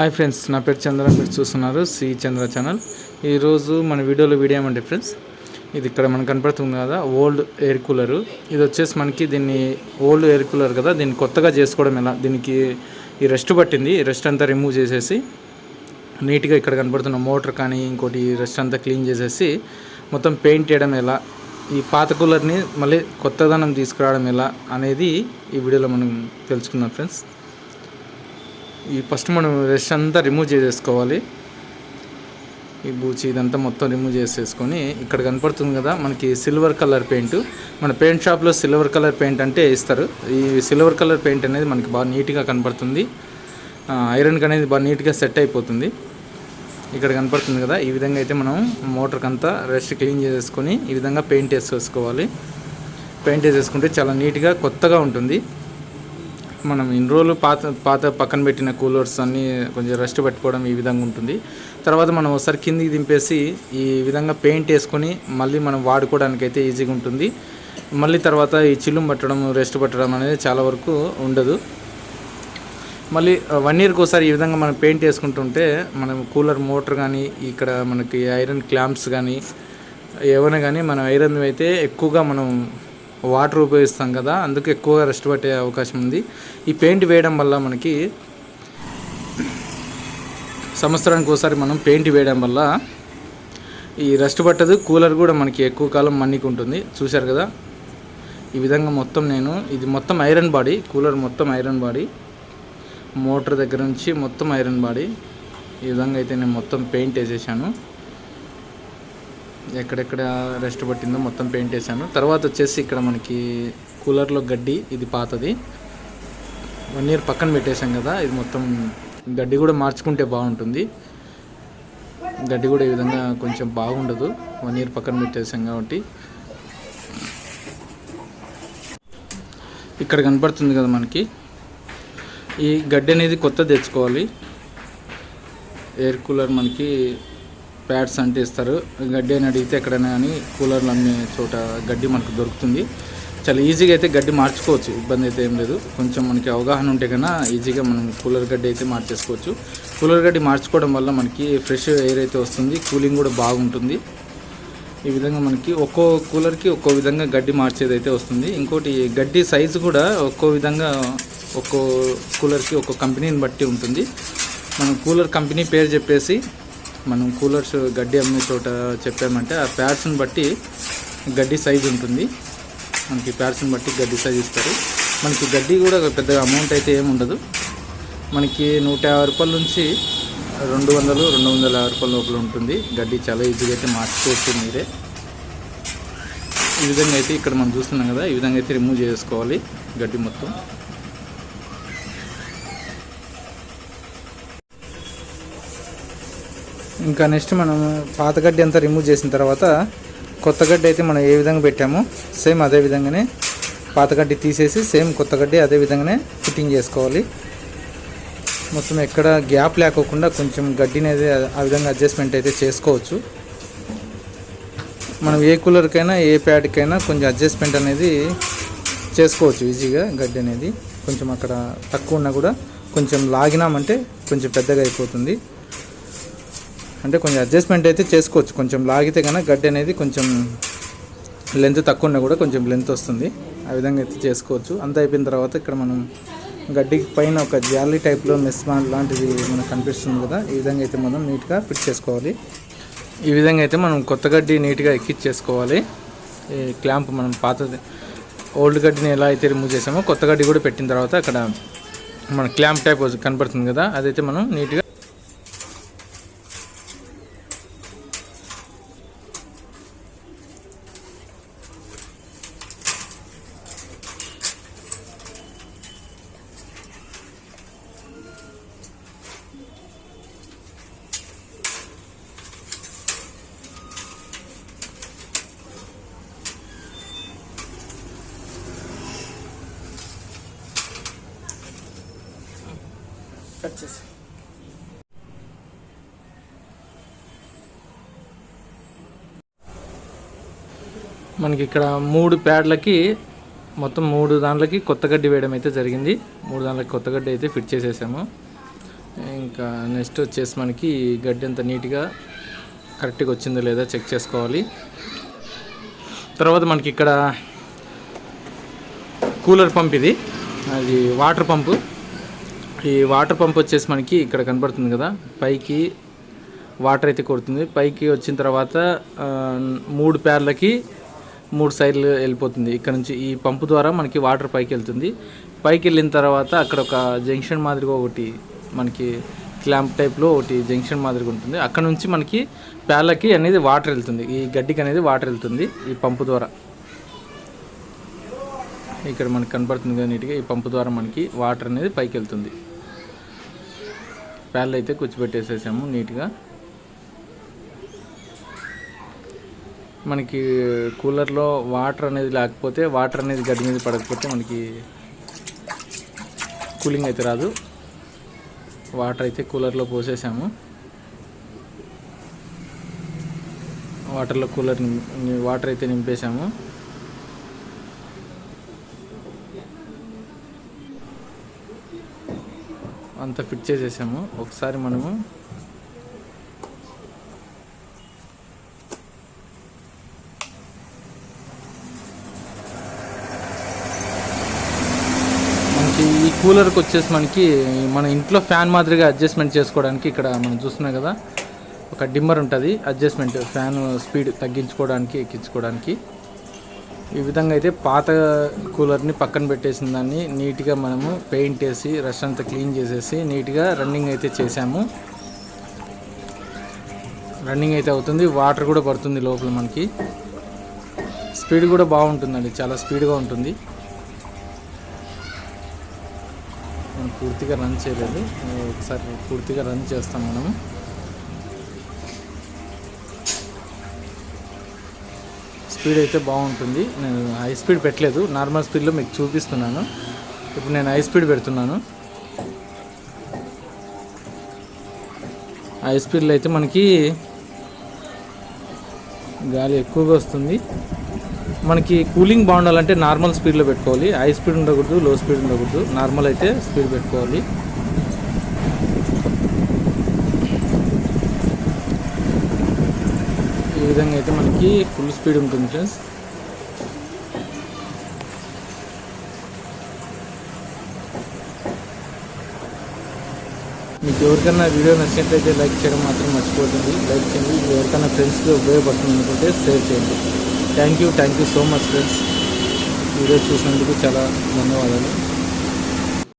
Hi friends, నా పేరు చంద్ర. మీరు చూస్తున్నారు సి చంద్ర ఛానల్. ఈరోజు మన వీడియో ఏమంటే ఫ్రెండ్స్, ఇది ఇక్కడ మనకు కనపడుతుంది కదా ఓల్డ్ ఎయిర్ కూలరు. ఇది వచ్చేసి మనకి దీన్ని ఓల్డ్ ఎయిర్ కూలర్ కదా, దీన్ని కొత్తగా చేసుకోవడం ఎలా, దీనికి ఈ రెస్ట్ పట్టింది. ఈ రెస్ట్ అంతా రిమూవ్ చేసేసి నీట్గా ఇక్కడ కనపడుతున్న మోటార్ కానీ ఇంకోటి రెస్ట్ అంతా క్లీన్ చేసేసి మొత్తం పెయింట్ చేయడం ఎలా, ఈ పాత కూలర్ని మళ్ళీ కొత్తదనం తీసుకురావడం ఎలా అనేది ఈ వీడియోలో మనం తెలుసుకుందాం ఫ్రెండ్స్. ఈ ఫస్ట్ మనం రెస్ట్ అంతా రిమూవ్ చేసేసుకోవాలి. ఈ బూచి ఇదంతా మొత్తం రిమూవ్ చేసేసుకొని ఇక్కడ కనపడుతుంది కదా మనకి సిల్వర్ కలర్ పెయింట్. మన పెయింట్ షాప్లో సిల్వర్ కలర్ పెయింట్ అంటే ఇస్తారు. ఈ సిల్వర్ కలర్ పెయింట్ అనేది మనకి బాగా నీట్గా కనపడుతుంది. ఐరన్కి అనేది బాగా నీట్గా సెట్ అయిపోతుంది. ఇక్కడ కనపడుతుంది కదా, ఈ విధంగా అయితే మనం మోటార్కి అంతా రెస్ట్ క్లీన్ చేసేసుకొని ఈ విధంగా పెయింట్ వేసేసుకోవాలి. పెయింట్ వేసేసుకుంటే చాలా నీట్గా కొత్తగా ఉంటుంది. మనం ఇన్ని రోజులు పాత పక్కన పెట్టిన కూలర్స్ అన్నీ కొంచెం రెస్ట్ పెట్టుకోవడం ఈ విధంగా ఉంటుంది. తర్వాత మనం ఒకసారి కిందికి దింపేసి ఈ విధంగా పెయింట్ వేసుకొని మళ్ళీ మనం వాడుకోవడానికి అయితే ఈజీగా ఉంటుంది. మళ్ళీ తర్వాత ఈ చిల్లుం పట్టడం రెస్ట్ పట్టడం అనేది చాలా వరకు ఉండదు. మళ్ళీ 1 ఇయర్కి ఒకసారి ఈ విధంగా మనం పెయింట్ వేసుకుంటుంటే మనం కూలర్ మోటార్ కానీ ఇక్కడ మనకి ఐరన్ క్లాంప్స్ కానీ ఏమైనా కానీ మనం ఐరన్ అయితే ఎక్కువగా మనం వాటర్ ఉపయోగిస్తాం కదా, అందుకు ఎక్కువగా రెస్ట్ పట్టే అవకాశం ఉంది. ఈ పెయింట్ వేయడం వల్ల మనకి సంవత్సరానికి ఒకసారి మనం పెయింట్ వేయడం వల్ల ఈ రెస్ట్ పట్టదు. కూలర్ కూడా మనకి ఎక్కువ కాలం మన్నిక ఉంటుంది. చూశారు కదా, ఈ విధంగా మొత్తం ఇది మొత్తం ఐరన్ బాడీ, కూలర్ మొత్తం ఐరన్ బాడీ, మోటార్ దగ్గర నుంచి మొత్తం ఐరన్ బాడీ. ఈ విధంగా అయితే నేను మొత్తం పెయింట్ వేసేసాను. ఎక్కడెక్కడ రెస్ట్ పట్టిందో మొత్తం పెయింట్ వేసాను. తర్వాత వచ్చేసి ఇక్కడ మనకి కూలర్లో గడ్డి, ఇది పాతది 1 ఇయర్ పక్కన పెట్టేశాం కదా, ఇది మొత్తం గడ్డి కూడా మార్చుకుంటే బాగుంటుంది. గడ్డి కూడా ఈ విధంగా కొంచెం బాగుండదు, 1 ఇయర్ పక్కన పెట్టేశాం కాబట్టి. ఇక్కడ కనపడుతుంది కదా మనకి, ఈ గడ్డి అనేది కొత్త తెచ్చుకోవాలి. ఎయిర్ కూలర్ మనకి ప్యాడ్స్ అంటే ఇస్తారు. గడ్డి అని అడిగితే ఎక్కడైనా కానీ కూలర్లు అమ్మే చోట గడ్డి మనకు దొరుకుతుంది. చాలా ఈజీగా అయితే గడ్డి మార్చుకోవచ్చు, ఇబ్బంది అయితే ఏం లేదు. కొంచెం మనకి అవగాహన ఉంటే కన్నా ఈజీగా మనం కూలర్ గడ్డి అయితే మార్చేసుకోవచ్చు. కూలర్ గడ్డి మార్చుకోవడం వల్ల మనకి ఫ్రెష్ ఎయిర్ అయితే వస్తుంది, కూలింగ్ కూడా బాగుంటుంది. ఈ విధంగా మనకి ఒక్కో కూలర్కి ఒక్కో విధంగా గడ్డి మార్చేది అయితే వస్తుంది. ఇంకోటి గడ్డి సైజు కూడా ఒక్కో విధంగా ఒక్కో కూలర్కి ఒక్కో కంపెనీని బట్టి ఉంటుంది. మనం కూలర్ కంపెనీ పేరు చెప్పేసి మనం కూలర్స్ గడ్డి అమ్మే చోట చెప్పామంటే ఆ ప్యాడ్స్ని బట్టి గడ్డి సైజు ఉంటుంది. మనకి ప్యాడ్స్ని బట్టి గడ్డి సైజు ఇస్తారు. మనకి గడ్డి కూడా పెద్దగా అమౌంట్ అయితే ఏమి ఉండదు. మనకి 150 రూపాయల నుంచి 200-250 రూపాయల లోపల ఉంటుంది గడ్డి. చాలా ఈజీగా అయితే మార్చుకోవచ్చు మీరే. ఈ విధంగా అయితే ఇక్కడ మనం చూస్తున్నాం కదా, ఈ విధంగా అయితే రిమూవ్ చేసుకోవాలి గడ్డి మొత్తం. ఇంకా నెక్స్ట్ మనం పాత గడ్డి అంతా రిమూవ్ చేసిన తర్వాత కొత్త గడ్డి అయితే మనం ఏ విధంగా పెట్టామో సేమ్ అదే విధంగానే పాత గడ్డి తీసేసి సేమ్ కొత్త గడ్డి అదే విధంగానే ఫిట్టింగ్ చేసుకోవాలి. మొత్తం ఎక్కడ గ్యాప్ లేకోకుండా కొంచెం గడ్డిని అయితే ఆ విధంగా అడ్జస్ట్మెంట్ అయితే చేసుకోవచ్చు. మనం ఏ కూలర్కైనా ఏ ప్యాడ్కైనా కొంచెం అడ్జస్ట్మెంట్ అనేది చేసుకోవచ్చు ఈజీగా. గడ్డి అనేది కొంచెం అక్కడ తక్కువ ఉన్నా కూడా కొంచెం లాగినామంటే కొంచెం పెద్దగా అయిపోతుంది. అంటే కొంచెం అడ్జస్ట్మెంట్ అయితే చేసుకోవచ్చు. కొంచెం లాగితే కన్నా గడ్డి అనేది కొంచెం లెంత్ తక్కువ ఉన్నా కూడా కొంచెం లెంత్ వస్తుంది. ఆ విధంగా అయితే చేసుకోవచ్చు. అంతా అయిపోయిన తర్వాత ఇక్కడ మనం గడ్డికి పైన ఒక జాలీ టైప్లో మెస్మాన్ లాంటిది మనకు కనిపిస్తుంది కదా, ఈ విధంగా అయితే మనం నీట్గా ఫిట్ చేసుకోవాలి. ఈ విధంగా అయితే మనం కొత్త గడ్డి నీట్గా ఎక్కించేసుకోవాలి. ఈ క్లాంప్ మనం పాతది ఓల్డ్ గడ్డిని ఎలా అయితే రిమూవ్ చేసామో కొత్త గడ్డి కూడా పెట్టిన తర్వాత అక్కడ మన క్లాంప్ టైప్ కనపడుతుంది కదా, అదైతే మనం నీట్గా కట్ చేసి మనకి ఇక్కడ 3 ప్యాడ్లకి మొత్తం 3 దాంట్లకి కొత్త గడ్డి వేయడం అయితే జరిగింది. 3 దాంట్లకి కొత్త గడ్డి అయితే ఫిట్ చేసేసాము. ఇంకా ఇంకా నెక్స్ట్ వచ్చేసి మనకి గడ్డి అంత నీట్గా కరెక్ట్గా వచ్చిందో లేదా చెక్ చేసుకోవాలి. తర్వాత మనకి ఇక్కడ కూలర్ పంప్, అది వాటర్ పంపు. ఈ వాటర్ పంప్ వచ్చేసి మనకి ఇక్కడ కనబడుతుంది కదా, పైకి వాటర్ అయితే కొడుతుంది. పైకి వచ్చిన తర్వాత 3 ప్యార్లకి 3 సైడ్లు వెళ్ళిపోతుంది. ఇక్కడ నుంచి ఈ పంపు ద్వారా మనకి వాటర్ పైకి వెళ్తుంది. పైకి వెళ్ళిన తర్వాత అక్కడ ఒక జంక్షన్ మాదిరిగా ఒకటి మనకి క్లాంప్ టైప్లో ఒకటి జంక్షన్ మాదిరిగా ఉంటుంది. అక్కడ నుంచి మనకి ప్యార్లకి అనేది వాటర్ వెళ్తుంది, ఈ గడ్డికి అనేది వాటర్ వెళ్తుంది ఈ పంపు ద్వారా. ఇక్కడ మనకి కనబడుతుంది కదా నీట్గా, ఈ పంపు ద్వారా మనకి వాటర్ అనేది పైకి వెళ్తుంది. ప్యార్లు అయితే కూర్చోబెట్టేసేసాము నీట్గా. మనకి కూలర్లో వాటర్ అనేది లేకపోతే, వాటర్ అనేది గడ్డి మీద పడకపోతే మనకి కూలింగ్ అయితే రాదు. వాటర్ అయితే కూలర్లో పోసేసాము. వాటర్లో వాటర్ అయితే నింపేసాము. అంతా ఫిట్ చేసేసాము. ఒకసారి మనము ఈ కూలర్కి వచ్చేసి మనకి మన ఇంట్లో ఫ్యాన్ మాదిరిగా అడ్జస్ట్మెంట్ చేసుకోవడానికి ఇక్కడ మనం చూస్తున్నాం కదా, ఒక డిమ్మర్ ఉంటుంది, అడ్జస్ట్మెంట్ ఫ్యాన్ స్పీడ్ తగ్గించుకోవడానికి ఎక్కించుకోవడానికి. ఈ విధంగా అయితే పాత కూలర్ని పక్కన పెట్టేసిన దాన్ని నీట్గా మనము పెయింట్ వేసి రష్ అంతా క్లీన్ చేసేసి నీట్గా రన్నింగ్ అయితే చేసాము. రన్నింగ్ అయితే అవుతుంది, వాటర్ కూడా పడుతుంది లోపల. మనకి స్పీడ్ కూడా బాగుంటుందండి, చాలా స్పీడ్గా ఉంటుంది. మనం పూర్తిగా రన్ చేయలేదు, ఒకసారి పూర్తిగా రన్ చేస్తాం మనము. స్పీడ్ అయితే బాగుంటుంది. నేను హై స్పీడ్ పెట్టలేదు, నార్మల్ స్పీడ్లో మీకు చూపిస్తున్నాను. ఇప్పుడు నేను హై స్పీడ్ పెడుతున్నాను. హై స్పీడ్లో అయితే మనకి గాలి ఎక్కువగా వస్తుంది. మనకి కూలింగ్ బాగుండాలంటే నార్మల్ స్పీడ్లో పెట్టుకోవాలి, హై స్పీడ్ ఉండకూడదు, లో స్పీడ్ ఉండకూడదు, నార్మల్ అయితే స్పీడ్ పెట్టుకోవాలి. ఈ విధంగా అయితే మనకి ఫుల్ స్పీడ్ ఉంటుంది ఫ్రెండ్స్. మీకు ఎవరికైనా వీడియో నచ్చినట్లయితే లైక్ చేయడం మాత్రం మర్చిపోతుంది. లైక్ చేయండి. ఎవరికైనా ఫ్రెండ్స్కి ఉపయోగపడుతుంది అనుకుంటే షేర్ చేయండి. Thank you so much friends. Video చూసినందుకు చాలా ధన్యవాదాలు.